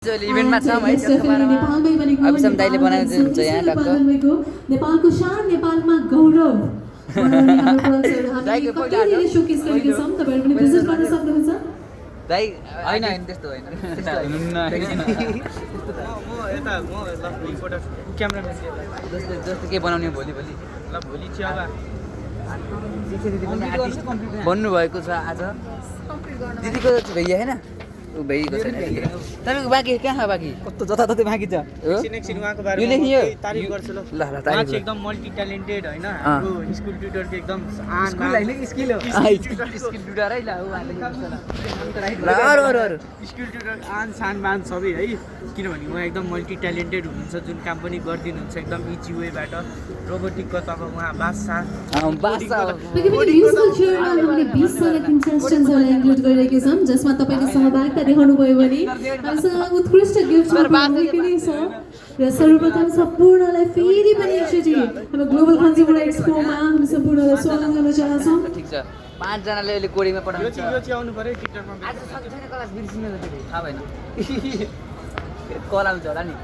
इभेन्टमा छौँ है अभिसम दाइले बनाएर दिनुहुन्छ यहाँ टक्क नेपालको शान नेपालमा गौरव दाइको पहिला शोकेस गरेका छौँ तपाईहरु पनि भिजिट गर्न सक्नुहुन्छ दाइ हैन हैन त्यस्तो हैन जस्तो के बनाउने भोलि भोलि ल भोलि चाहिँ अब भन्नु भएको छ आज दिदीको भैया हैन उ भइको छैन तपाईको बाँकी कहाँ छ बाँकी कस्तो जताततै बाँकी छ हो? एकछिन उहाँको यो बारेमा लेखियो? तारिफ गर्छु ल ल उहाँ तारिफ चाहिँ एकदम मल्टी ट्यालेन्टेड हैन स्कुल ट्युटरको एकदम स्कुल हैन स्किल हो स्किल डुडर है ल अरु अरु अरु स्कुल ट्युटर आन सान मान सबै है किनभने उहाँ एकदम मल्टी ट्यालेन्टेड हुनुहुन्छ जुन काम पनि गरिदिनुहुन्छ एकदम इजी वेबाट रोबोटिकको तब उहाँ बादशाह बासा पक्कै पनि म्युजिकल चेयरमा हामीले 20 जना कन्टेस्टेन्ट्सहरुलाई इन्क्लुड गरिरहेका छौँ जसमा तपाईले सहभागिता देखाउनु भयो भने हामीसँग उत्कृष्ट गिफ्ट पनि छ र सर्वप्रथम सम्पूर्णलाई फेरि पनि एकचोटि हाम्रो ग्लोबल कन्ज्युमर एक्सपोमा हामी सम्पूर्णलाई स्वागत गर्न चाहन्छौँ ठीक छ 5 जनाले अहिले कोडिङमा यो पठाउँछ चाहिँ आउनु पर्यो टिकटकमा आज सबैजना क्लास बिर्सिनु थाहा भएन कल आउँछ होला नि